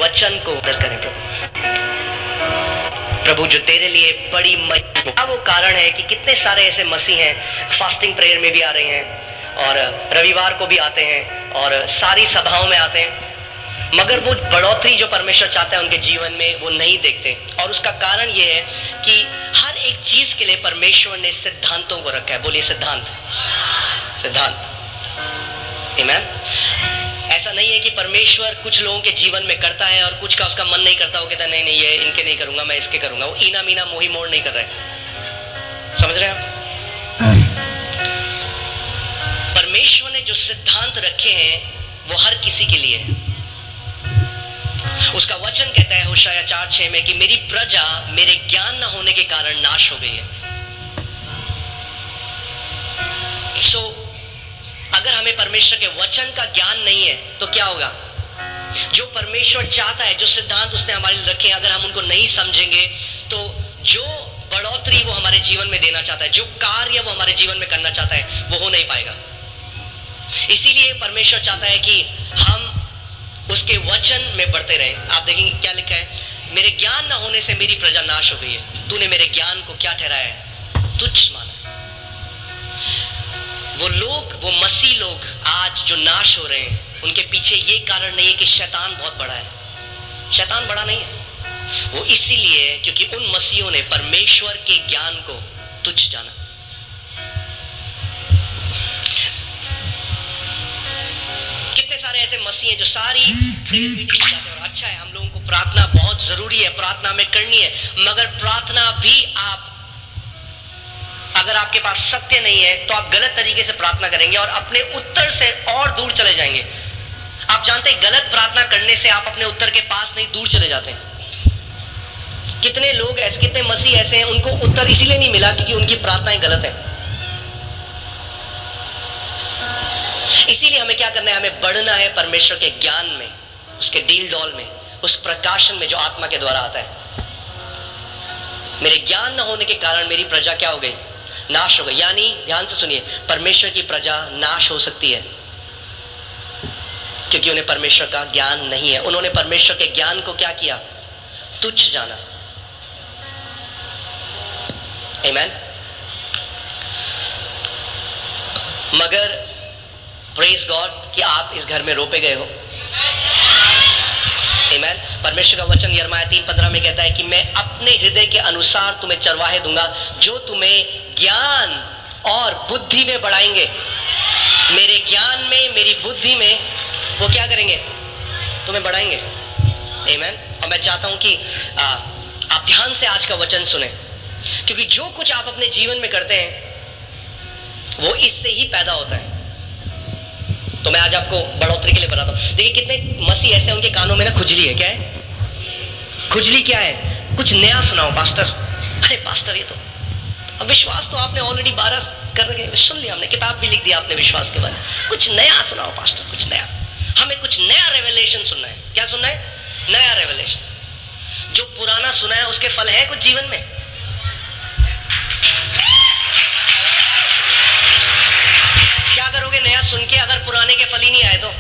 वचन को मदद करें प्रभु जो तेरे लिए बड़ी वो कारण है कि कितने सारे ऐसे मसीह हैं फास्टिंग प्रेयर में भी आ रहे हैं और रविवार को भी आते हैं और सारी सभाओं में आते हैं, मगर वो बढ़ोतरी जो परमेश्वर चाहता है उनके जीवन में वो नहीं देखते। और उसका कारण ये है कि हर एक चीज के लिए परमेश्वर ने सिद्धांतों को रखा है। बोलिए सिद्धांत, सिद्धांत। आमीन। ऐसा नहीं है कि परमेश्वर कुछ लोगों के जीवन में करता है और कुछ का उसका मन नहीं करता, वो कहता नहीं नहीं ये इनके नहीं करूंगा, मैं इसके करूंगा। वो ईना मीना मोही मोड़ नहीं कर रहा है, समझ रहे हैं? परमेश्वर ने जो सिद्धांत रखे हैं वो हर किसी के लिए है। उसका वचन कहता है होशाया 4:6 में कि मेरी प्रजा मेरे ज्ञान न होने के कारण नाश हो गई है। अगर हमें परमेश्वर के वचन का ज्ञान नहीं है तो क्या होगा? जो परमेश्वर चाहता है, जो सिद्धांत उसने हमारे लिए रखे हैं, अगर हम उनको नहीं समझेंगे तो जो बढ़ोतरी वो हमारे जीवन में देना चाहता है, जो कार्य वो हमारे जीवन में करना चाहता है, वो हो नहीं पाएगा। इसीलिए परमेश्वर चाहता है कि हम उसके वचन में बढ़ते रहें। आप देखेंगे क्या लिखा है, मेरे ज्ञान न होने से मेरी प्रजा नाश हो गई है। तूने मेरे ज्ञान को क्या ठहराया है? तुच्छ माना। वो लोग, वो मसीह लोग आज जो नाश हो रहे हैं, उनके पीछे ये कारण नहीं है कि शैतान बहुत बड़ा है। शैतान बड़ा नहीं है, वो इसीलिए क्योंकि उन मसीहों ने परमेश्वर के ज्ञान को तुच्छ जाना। कितने सारे ऐसे मसीह हैं जो सारी प्रेयर मीटिंग में जाते हैं, और अच्छा है, हम लोगों को प्रार्थना बहुत जरूरी है, प्रार्थना में करनी है, मगर प्रार्थना भी आप, अगर आपके पास सत्य नहीं है तो आप गलत तरीके से प्रार्थना करेंगे और अपने उत्तर से और दूर चले जाएंगे। आप जानते हैं गलत प्रार्थना करने से आप अपने उत्तर के पास नहीं, दूर चले जाते हैं। कितने लोग ऐसे, कितने मसीह ऐसे हैं, उनको उत्तर इसीलिए नहीं मिला क्योंकि उनकी प्रार्थनाएं गलत हैं। इसीलिए हमें क्या करना है? हमें बढ़ना है परमेश्वर के ज्ञान में, उसके डील डॉल में, उस प्रकाशन में जो आत्मा के द्वारा आता है। मेरे ज्ञान न होने के कारण मेरी प्रजा क्या हो गई? नाश हो गई। यानी ध्यान से सुनिए, परमेश्वर की प्रजा नाश हो सकती है क्योंकि उन्हें परमेश्वर का ज्ञान नहीं है। उन्होंने परमेश्वर के ज्ञान को क्या किया? तुच्छ जाना। आमीन। मगर प्रेज गॉड कि आप इस घर में रोपे गए हो। आमीन। परमेश्वर का वचन यिर्मयाह 3:15 में कहता है कि मैं अपने हृदय के अनुसार तुम्हें चरवाहे दूंगा जो तुम्हें ज्ञान और बुद्धि में बढ़ाएंगे। मेरे ज्ञान में, मेरी बुद्धि में वो क्या करेंगे? तुम्हें बढ़ाएंगे। आमीन। और मैं चाहता हूं कि आप ध्यान से आज का वचन सुने, क्योंकि जो कुछ आप अपने जीवन में करते हैं वो इससे ही पैदा होता है। तो मैं आज आपको बढ़ोतरी के लिए बताता हूं। देखिए कितने मसीह ऐसे, उनके कानों में ना खुजली है। क्या है खुजली? क्या है? कुछ नया सुनाओ पास्टर। अरे पास्टर, ये तो अब विश्वास तो आपने ऑलरेडी 12 कर रहे, सुन लिया हमने, किताब भी लिख दिया आपने विश्वास के बारे में। कुछ नया सुनाओ पास्टर, कुछ नया। हमें कुछ नया रेवलेशन सुनना है। क्या सुनना है? नया रेवलेशन। जो पुराना सुना है उसके फल है कुछ जीवन में? क्या करोगे नया सुन के अगर पुराने के फल ही नहीं आए तो?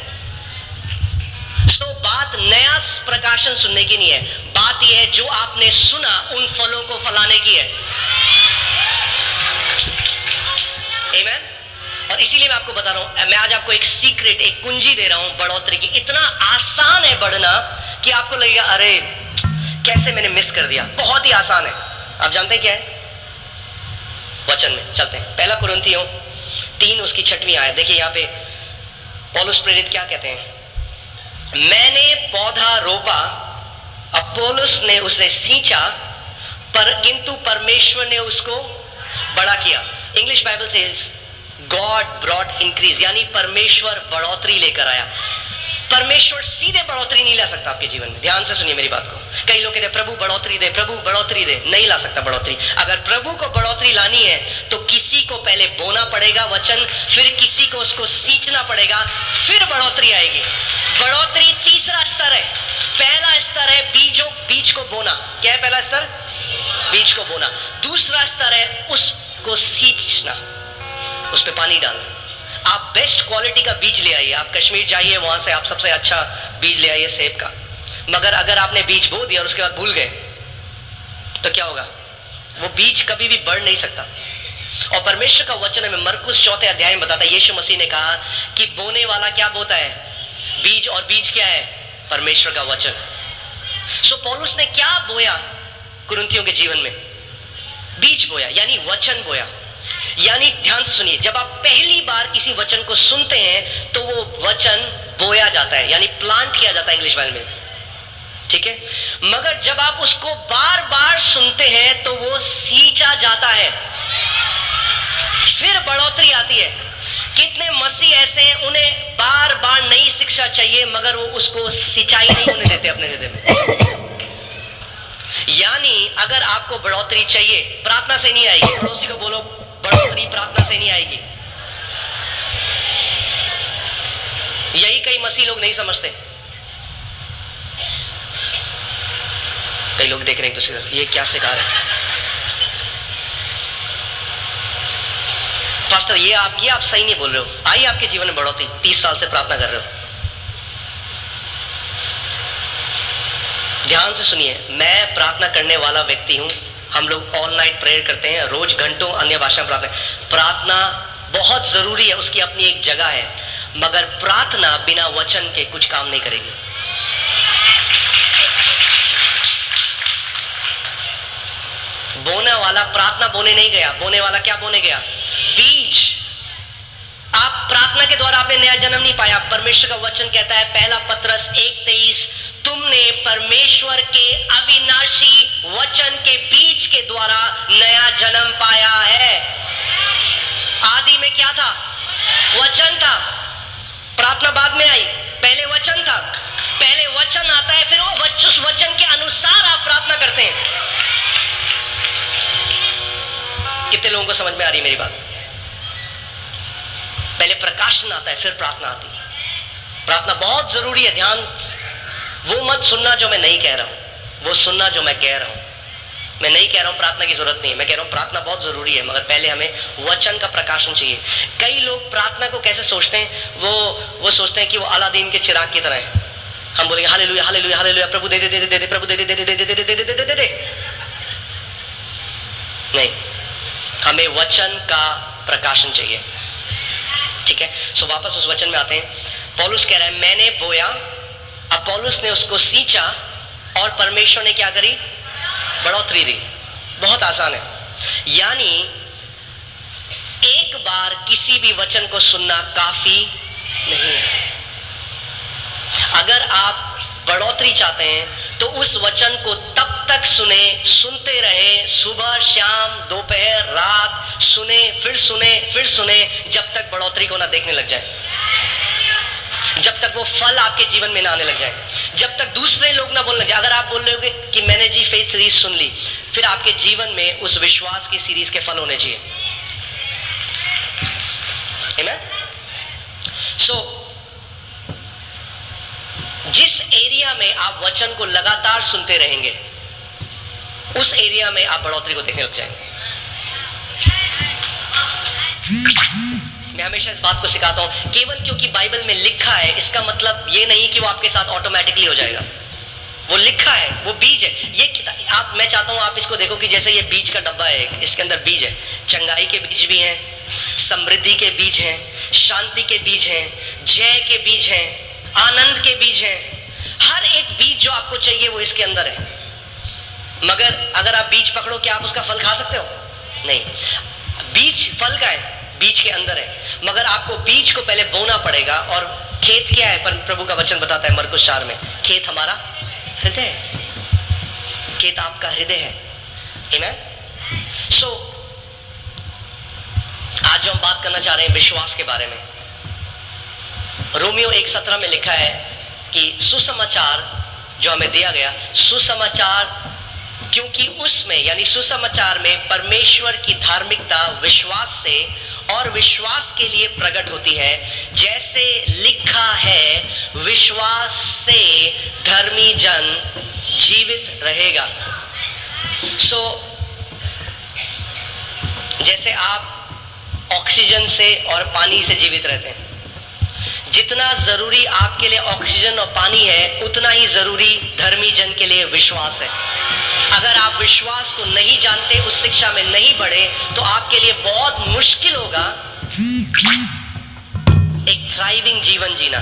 बात नया प्रकाशन सुनने की नहीं है, बात यह है जो आपने सुना उन फलों को फलाने की है। आमीन। और इसीलिए मैं आपको बता रहा हूं, मैं आज आपको एक सीक्रेट, एक कुंजी दे रहा हूं बढ़ोतरी की। इतना आसान है बढ़ना कि आपको लगेगा अरे कैसे मैंने मिस कर दिया। बहुत ही आसान है। आप जानते हैं क्या है? वचन में चलते हैं। 1 कुरिन्थियों 3 उसकी 6वीं आयत देखिए। यहाँ पे पौलुस प्रेरित क्या कहते हैं? मैंने पौधा रोपा, अपोलोस ने उसे सींचा, पर किंतु परमेश्वर ने उसको बड़ा किया। इंग्लिश बाइबल से गॉड ब्रॉट इंक्रीज, यानी परमेश्वर बढ़ोतरी लेकर आया। परमेश्वर सीधे बढ़ोतरी नहीं ला सकता आपके जीवन में। ध्यान से सुनिए मेरी बात को। कई लोग कहते हैं प्रभु बढ़ोतरी दे, प्रभु बढ़ोतरी दे। नहीं ला सकता बढ़ोतरी। अगर प्रभु को बढ़ोतरी लानी है तो किसी को पहले बोना पड़ेगा वचन, फिर किसी को उसको सींचना पड़ेगा, फिर बढ़ोतरी आएगी। बढ़ोतरी तीसरा स्तर है। पहला स्तर है बीज को बोना। क्या है पहला स्तर? बीज को बोना। दूसरा स्तर है उसको सींचना, उस पर पानी डालना। आप बेस्ट क्वालिटी का बीज ले आइए, आप कश्मीर जाइए, वहां से आप सबसे अच्छा बीज ले आइए सेब का। मगर अगर आपने बीज बो दिया और उसके बाद भूल गए तो क्या होगा? वो बीज कभी भी बढ़ नहीं सकता। और परमेश्वर का वचन हमें मरकुस 4 अध्याय में बताता है, यीशु मसीह ने कहा कि बोने वाला क्या बोता है? बीज। और बीज क्या है? परमेश्वर का वचन। सो पौलुस ने क्या बोया कुरिन्थियों के जीवन में? बीज बोया, यानी वचन बोया। यानी ध्यान से सुनिए, जब आप पहली बार किसी वचन को सुनते हैं तो वो वचन बोया जाता है, यानी प्लांट किया जाता है इंग्लिश बाइबल में, ठीक है। मगर जब आप उसको बार बार सुनते हैं तो वो सींचा जाता है, फिर बढ़ोतरी आती है। कितने मसीह ऐसे हैं, उन्हें बार बार नई शिक्षा चाहिए मगर वो उसको सिंचाई नहीं होने देते अपने हृदय में। यानी अगर आपको बढ़ोतरी चाहिए, प्रार्थना से नहीं आएगी। पड़ोसी को बोलो, बढ़ोतरी प्रार्थना से नहीं आएगी। यही कई मसीह लोग नहीं समझते। कई लोग देख रहे हैं दूसरी तरफ, ये क्या सिखा रहे हैं पास्टर, ये आप सही नहीं बोल रहे हो। आइए आपके जीवन में बढ़ोतरी, 30 साल से प्रार्थना कर रहे हो। ध्यान से सुनिए, मैं प्रार्थना करने वाला व्यक्ति हूं। हम लोग ऑल नाइट प्रेयर करते हैं, रोज घंटों अन्य भाषा में प्रार्थना बहुत जरूरी है, उसकी अपनी एक जगह है। मगर प्रार्थना बिना वचन के कुछ काम नहीं करेगी। बोने वाला प्रार्थना बोने नहीं गया, बोने वाला क्या बोने गया? बीज। आप प्रार्थना के द्वारा आपने नया जन्म नहीं पाया। परमेश्वर का वचन कहता है, पहला पत्रस 1:23, तुमने परमेश्वर के अविनाशी वचन के बीज के द्वारा नया जन्म पाया है। आदि में क्या था? वचन था। प्रार्थना बाद में आई, पहले वचन था। पहले वचन आता है, फिर उस वचन के अनुसार आप प्रार्थना करते हैं। कितने लोगों को समझ में आ रही है मेरी बात? पहले प्रकाशन आता है, फिर प्रार्थना आती है। प्रार्थना बहुत जरूरी है। ध्यान, वो मत सुनना जो मैं नहीं कह रहा हूं, वो सुनना जो मैं कह रहा हूं। मैं नहीं कह रहा हूं प्रार्थना की जरूरत नहीं है, मैं कह रहा हूं प्रार्थना बहुत जरूरी है, मगर पहले हमें वचन का प्रकाशन चाहिए। कई लोग प्रार्थना को कैसे सोचते हैं, वो सोचते हैं कि वो अलादीन के चिराग की तरह है। हम बोलेंगे हालेलुया हालेलुया हालेलुया, प्रभु दे दे दे दे दे, प्रभु दे दे दे दे दे दे दे दे दे दे। नहीं, हमें वचन का प्रकाशन चाहिए, ठीक है। सो वापस उस वचन में आते हैं। पौलुस कह रहा है, मैंने बोया, अब पौलुस ने उसको सींचा और परमेश्वर ने क्या करी? बढ़ोतरी दी। बहुत आसान है। यानी एक बार किसी भी वचन को सुनना काफी नहीं है। अगर आप बढ़ोतरी चाहते हैं तो उस वचन को तब तक सुनते रहे, सुबह शाम दोपहर रात सुने, फिर सुने, जब तक बढ़ोतरी को ना देखने लग जाए, जब तक वो फल आपके जीवन में ना आने लग जाए, जब तक दूसरे लोग ना बोलने लग जाए। अगर आप बोल रहे हो कि मैंने जी फेथ सीरीज सुन ली, फिर आपके जीवन में उस विश्वास की सीरीज के फल होने चाहिए। आमेन। सो जिस एरिया में आप वचन को लगातार सुनते रहेंगे, उस एरिया में आप बढ़ोतरी को देखने लग जाएंगे। मैं हमेशा इस बात को सिखाता हूं, केवल क्योंकि बाइबल में लिखा है इसका मतलब ये नहीं कि वो आपके साथ ऑटोमेटिकली हो जाएगा। वो लिखा है, वो बीज है। ये आप, मैं चाहता हूं आप इसको देखो कि जैसे ये बीज का डब्बा है, इसके अंदर बीज है। चंगाई के बीज भी हैं, समृद्धि के बीज हैं, शांति के बीज हैं, जय के बीज हैं, आनंद के बीज हैं। हर एक बीज जो आपको चाहिए वो इसके अंदर है। मगर अगर आप बीज पकड़ो, क्या आप उसका फल खा सकते हो? नहीं। बीज फल का है, बीज के अंदर है। मगर आपको बीज को पहले बोना पड़ेगा। और खेत क्या है? प्रभु का वचन बताता है मरकुस 4 में, खेत हमारा हृदय है। खेत आपका हृदय है। आमीन। सो आज जो हम बात करना चाह रहे हैं विश्वास के बारे में, रोमियो 1:17 में लिखा है कि सुसमाचार जो हमें दिया गया, सुसमाचार, क्योंकि उसमें यानी सुसमाचार में परमेश्वर की धार्मिकता विश्वास से और विश्वास के लिए प्रकट होती है। जैसे लिखा है, विश्वास से धर्मी जन जीवित रहेगा। सो जैसे आप ऑक्सीजन से और पानी से जीवित रहते हैं, जितना जरूरी आपके लिए ऑक्सीजन और पानी है, उतना ही जरूरी धर्मी जन के लिए विश्वास है। अगर आप विश्वास को नहीं जानते, उस शिक्षा में नहीं बढ़े, तो आपके लिए बहुत मुश्किल होगा एक थ्राइविंग जीवन जीना,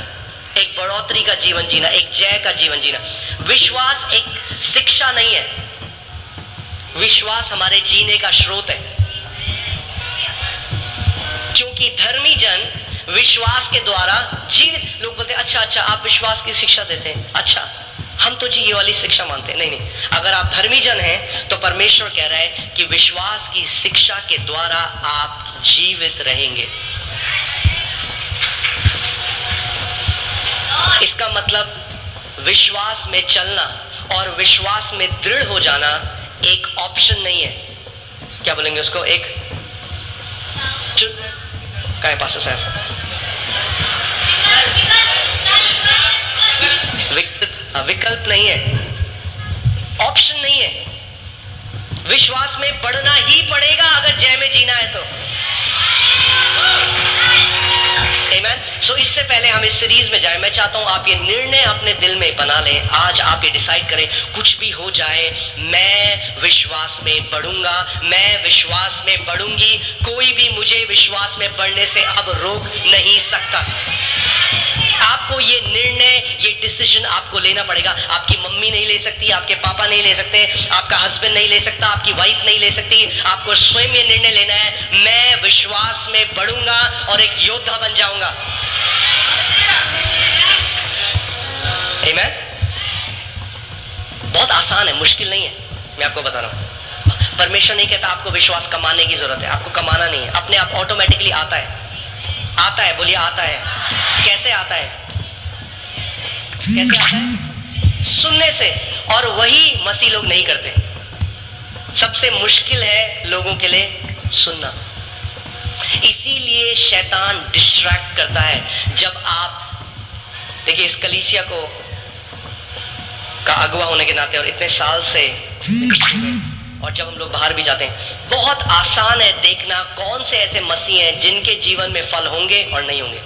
एक बढ़ोतरी का जीवन जीना, एक जय का जीवन जीना। विश्वास एक शिक्षा नहीं है, विश्वास हमारे जीने का स्रोत है। क्योंकि धर्मी जन विश्वास के द्वारा जीवित, लोग बोलते हैं अच्छा आप विश्वास की शिक्षा देते हैं, अच्छा हम तो जी ये वाली शिक्षा मानते हैं। नहीं, अगर आप धर्मी जन हैं तो परमेश्वर कह रहा है कि विश्वास की शिक्षा के द्वारा आप जीवित रहेंगे। इसका मतलब विश्वास में चलना और विश्वास में दृढ़ हो जाना एक ऑप्शन नहीं है। क्या बोलेंगे उसको, एक क्या है पास्टर साहब, विकल्प नहीं है, ऑप्शन नहीं है। विश्वास में बढ़ना ही पड़ेगा अगर जय में जीना है तो। आमीन। सो इससे पहले हम इस सीरीज में जाए, मैं चाहता हूं आप ये निर्णय अपने दिल में बना लें। आज आप ये डिसाइड करें, कुछ भी हो जाए मैं विश्वास में बढ़ूंगा, मैं विश्वास में बढ़ूंगी, कोई भी मुझे विश्वास में बढ़ने से अब रोक नहीं सकता। आपको ये निर्णय, ये डिसीजन आपको लेना पड़ेगा। आपकी मम्मी नहीं ले सकती, आपके पापा नहीं ले सकते, आपका हस्बैंड नहीं ले सकता, आपकी वाइफ नहीं ले सकती। आपको स्वयं ये निर्णय लेना है, मैं विश्वास में बढ़ूंगा और एक योद्धा बन जाऊंगा। आमीन। बहुत आसान है, मुश्किल नहीं है, मैं आपको बता रहा हूं। परमेश्वर नहीं कहता आपको विश्वास कमाने की जरूरत है, आपको कमाना नहीं है, अपने आप ऑटोमेटिकली आता है। आता है, बोलिए आता है। कैसे आता है? कैसे आता है? सुनने से। और वही मसीह लोग नहीं करते। सबसे मुश्किल है लोगों के लिए सुनना। इसीलिए शैतान डिस्ट्रैक्ट करता है। जब आप देखिए, इस कलीसिया को का अगुवा होने के नाते और इतने साल से, और जब हम लोग बाहर भी जाते हैं, बहुत आसान है देखना कौन से ऐसे मसीह हैं जिनके जीवन में फल होंगे और नहीं होंगे।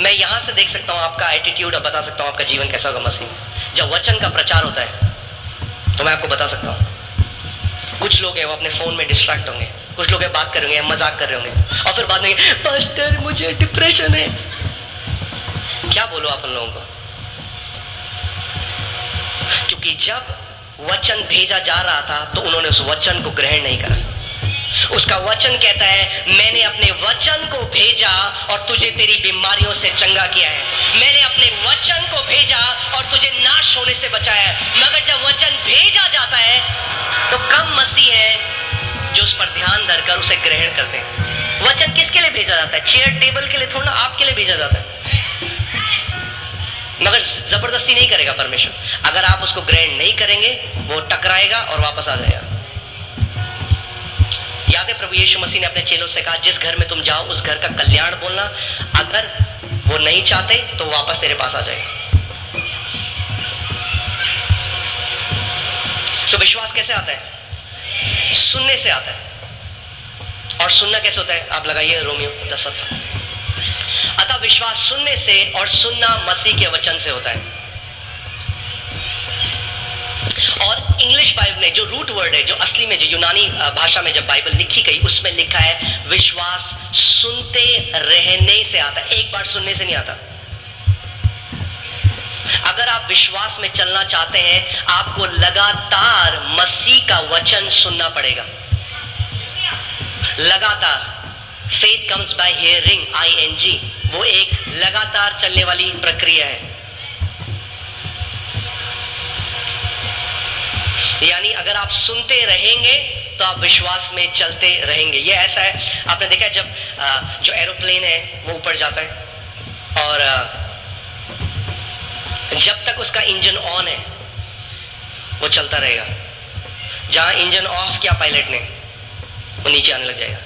मैं यहां से देख सकता हूं आपका एटीट्यूड, और बता सकता हूं आपका जीवन कैसा होगा मसीह में। जब वचन का प्रचार होता है तो मैं आपको बता सकता हूं, कुछ लोग हैं वो अपने फोन में डिस्ट्रैक्ट होंगे, कुछ लोग हैं बात कर रहे होंगे, मजाक कर रहे होंगे, और फिर बाद में पास्टर मुझे डिप्रेशन है। क्या बोलो आप उन लोगों को? क्योंकि जब वचन भेजा जा रहा था तो उन्होंने उस वचन को ग्रहण नहीं करा। उसका वचन कहता है, मैंने अपने वचन को भेजा और तुझे तेरी बीमारियों से चंगा किया है। मैंने अपने वचन को भेजा और तुझे नाश होने से बचाया है। मगर जब वचन भेजा जाता है तो कम मसीह है जो उस पर ध्यान धरकर उसे ग्रहण करते हैं। वचन किसके लिए भेजा जाता है? चेयर टेबल के लिए थोड़ा, आपके लिए भेजा जाता है। मगर जबरदस्ती नहीं करेगा परमेश्वर। अगर आप उसको ग्रहण नहीं करेंगे, वो टकराएगा और वापस आ जाएगा। याद है प्रभु यीशु मसीह ने अपने चेलों से कहा, जिस घर में तुम जाओ उस घर का कल्याण बोलना, अगर वो नहीं चाहते तो वापस तेरे पास आ जाएगा। सो विश्वास कैसे आता है? सुनने से आता है। और सुनना कैसे होता है? आप लगाइए रोमियो 10:17। अतः विश्वास सुनने से, और सुनना मसीह के वचन से होता है। और इंग्लिश बाइबल में जो रूट वर्ड है, जो असली में, जो यूनानी भाषा में जब बाइबल लिखी गई, उसमें लिखा है विश्वास सुनते रहने से आता है, एक बार सुनने से नहीं आता। अगर आप विश्वास में चलना चाहते हैं, आपको लगातार मसीह का वचन सुनना पड़ेगा। लगातार। Faith comes by hearing, ING, वो एक लगातार चलने वाली प्रक्रिया है। यानी अगर आप सुनते रहेंगे तो आप विश्वास में चलते रहेंगे। ये ऐसा है, आपने देखा है जब जो एरोप्लेन है वो ऊपर जाता है, और जब तक उसका इंजन ऑन है वो चलता रहेगा। जहां इंजन ऑफ किया पायलट ने, वो नीचे आने लग जाएगा।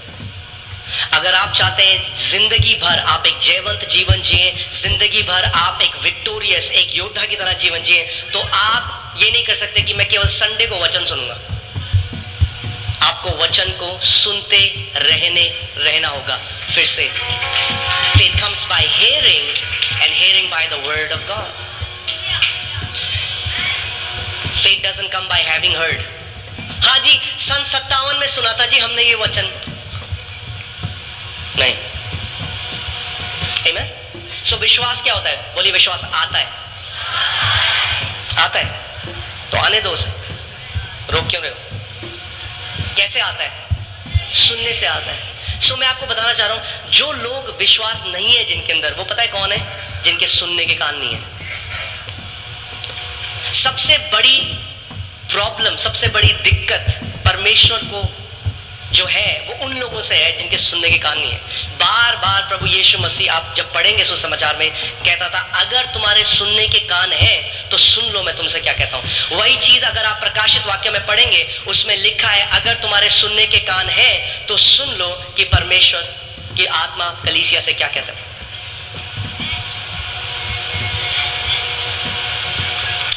अगर आप चाहते हैं जिंदगी भर आप एक जयवंत जीवन जिए, जिंदगी भर आप एक विक्टोरियस, एक योद्धा की तरह जीवन जिए, तो आप ये नहीं कर सकते कि मैं केवल संडे को वचन सुनूंगा। आपको वचन को सुनते रहना होगा। फिर से Faith comes by hearing and hearing by the word of God. Faith doesn't come by having heard. हाँ जी, सन 57 में सुना था जी हमने ये वचन, नहीं। Amen? So विश्वास क्या होता है? बोलिए, विश्वास आता है, आता है तो आने दो उसे, रोक क्यों रहे हो? कैसे आता है? सुनने से आता है। सो मैं आपको बताना चाह रहा हूं, जो लोग विश्वास नहीं है जिनके अंदर, वो पता है कौन है? जिनके सुनने के कान नहीं है। सबसे बड़ी प्रॉब्लम, सबसे बड़ी दिक्कत परमेश्वर को जो है वो उन लोगों से है जिनके सुनने के कान नहीं है। बार बार प्रभु यीशु मसीह, आप जब पढ़ेंगे सुसमाचार में, कहता था अगर तुम्हारे सुनने के कान हैं तो सुन लो मैं तुमसे क्या कहता हूं। वही चीज अगर आप प्रकाशित वाक्य में पढ़ेंगे, उसमें लिखा है अगर तुम्हारे सुनने के कान हैं तो सुन लो कि परमेश्वर की आत्मा कलीसिया से क्या कहता है।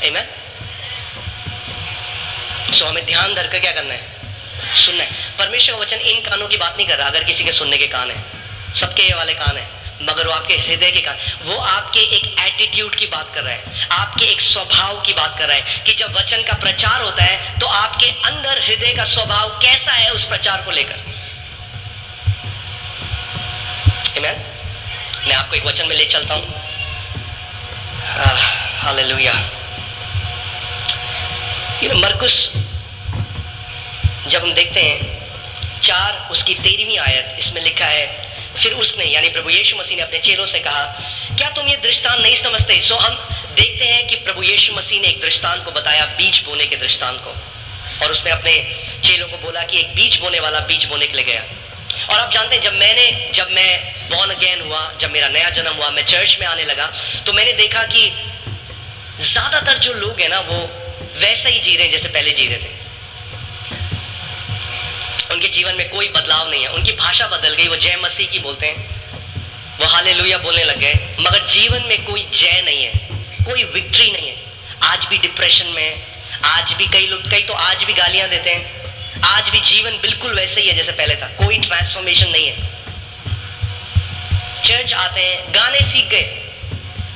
आमीन। सो हमें ध्यान धरकर क्या करना है? सुनना है। परमेश्वर का वचन इन कानों की बात नहीं कर रहा। अगर किसी के सुनने के कान है, सबके ये वाले कान है, मगर वो आपके हृदय के कान, वो आपके एक एटीट्यूड की बात कर रहा है, आपके एक स्वभाव की बात कर रहा है कि जब वचन का प्रचार होता है तो आपके अंदर हृदय का स्वभाव कैसा है उस प्रचार को लेकर। आमीन। मैं आपको एक वचन में ले चलता हूं। हालेलुया। मरकुस जब हम देखते हैं 4 उसकी 13वीं आयत, इसमें लिखा है फिर उसने, यानी प्रभु यीशु मसीह ने अपने चेलों से कहा क्या तुम ये दृष्टांत नहीं समझते? सो हम देखते हैं कि प्रभु यीशु मसीह ने एक दृष्टांत को बताया, बीज बोने के दृष्टांत को, और उसने अपने चेलों को बोला कि एक बीज बोने वाला बीज बोने के लिए गया। और आप जानते हैं जब मैं बॉर्न अगेन हुआ, जब मेरा नया जन्म हुआ, मैं चर्च में आने लगा, तो मैंने देखा कि ज्यादातर जो लोग हैं ना वो वैसा ही जी रहे हैं जैसे पहले जी रहे थे। उनके जीवन में कोई बदलाव नहीं है। उनकी भाषा बदल गई, वो जय मसीह की बोलते हैं, वो हालेलुया बोलने लग गए, मगर जीवन में कोई जय नहीं है, कोई विक्ट्री नहीं है। आज भी डिप्रेशन में, आज भी कई तो आज भी गालियां देते हैं, आज भी जीवन बिल्कुल वैसे ही है जैसे पहले था, कोई ट्रांसफॉर्मेशन नहीं है। चर्च आते हैं, गाने सीख गए,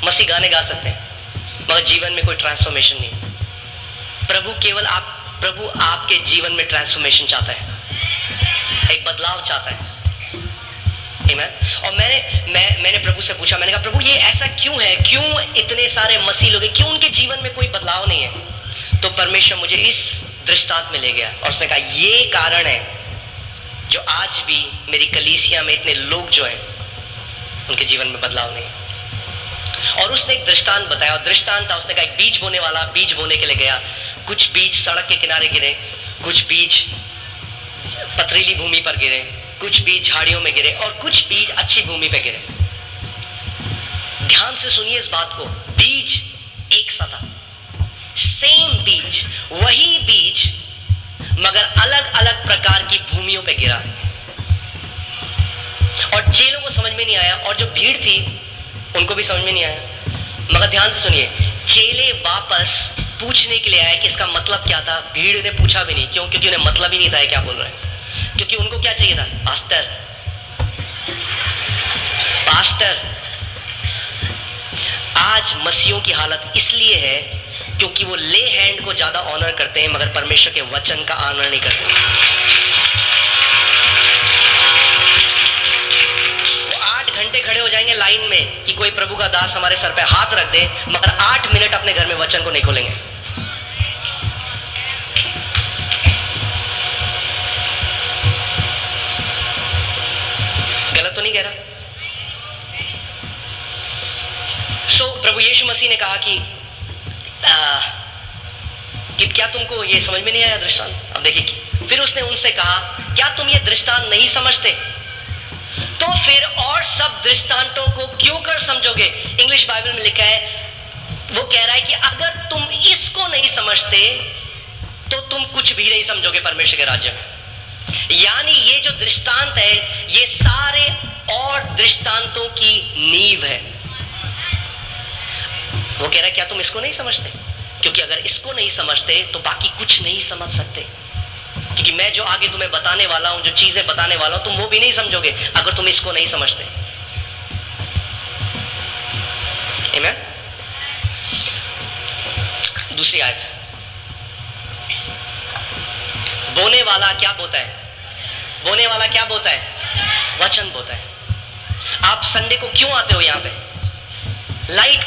मसीह गाने गा सकते हैं, मगर जीवन में कोई ट्रांसफॉर्मेशन नहीं है। प्रभु आपके जीवन में ट्रांसफॉर्मेशन चाहता है, एक बदलाव चाहता है। आमीन। और मैंने प्रभु से पूछा, मैंने कहा प्रभु ये ऐसा क्यों है, क्यों इतने सारे मसीह लोग हैं, क्यों उनके जीवन में कोई बदलाव नहीं है? तो परमेश्वर मुझे इस दृष्टांत में ले गया और उसने कहा ये कारण है जो आज भी मेरी कलीसिया में इतने लोग जो हैं उनके जीवन में बदलाव नहीं है। और उसने एक दृष्टांत बताया, और दृष्टांत था, उसने कहा एक बीज बोने वाला बीज बोने के लिए गया। कुछ बीज सड़क के किनारे गिरे, कुछ बीज पथरीली भूमि पर गिरे, कुछ बीज झाड़ियों में गिरे, और कुछ बीज अच्छी भूमि पर गिरे। ध्यान से सुनिए इस बात को, बीज एक सा था, सेम बीज, वही बीज, मगर अलग अलग प्रकार की भूमियों पे गिरा। और चेलों को समझ में नहीं आया, और जो भीड़ थी उनको भी समझ में नहीं आया। मगर ध्यान से सुनिए, चेले वापस पूछने के लिए आए कि इसका मतलब क्या था। भीड़ ने पूछा भी नहीं, क्यों? क्योंकि उन्हें मतलब ही नहीं था क्या बोल रहे हैं, क्योंकि उनको क्या चाहिए था? पास्टर। आज मसीहों की हालत इसलिए है क्योंकि वो ले हैंड को ज्यादा ऑनर करते हैं, मगर परमेश्वर के वचन का ऑनर नहीं करते। घंटे खड़े हो जाएंगे लाइन में कि कोई प्रभु का दास हमारे सर पे हाथ रख दे, मगर 8 मिनट अपने घर में वचन को नहीं खोलेंगे। गलत तो नहीं कह रहा? सो प्रभु यीशु मसीह ने कहा कि क्या तुमको ये समझ में नहीं आया दृष्टांत? अब देखिए, फिर उसने उनसे कहा क्या तुम ये दृष्टांत नहीं समझते? तो फिर और सब दृष्टांतों को क्यों कर समझोगे? इंग्लिश बाइबल में लिखा है, वो कह रहा है कि अगर तुम इसको नहीं समझते तो तुम कुछ भी नहीं समझोगे परमेश्वर के राज्य में। यानी ये जो दृष्टांत है ये सारे और दृष्टांतों की नींव है। वो कह रहा है क्या तुम इसको नहीं समझते? क्योंकि अगर इसको नहीं समझते तो बाकी कुछ नहीं समझ सकते, क्योंकि मैं जो आगे तुम्हें बताने वाला हूं, जो चीजें बताने वाला हूं, तुम वो भी नहीं समझोगे अगर तुम इसको नहीं समझते। दूसरी आयत, बोने वाला क्या बोता है? बोने वाला क्या बोता है? वचन बोता है। आप संडे को क्यों आते हो यहां पे? लाइट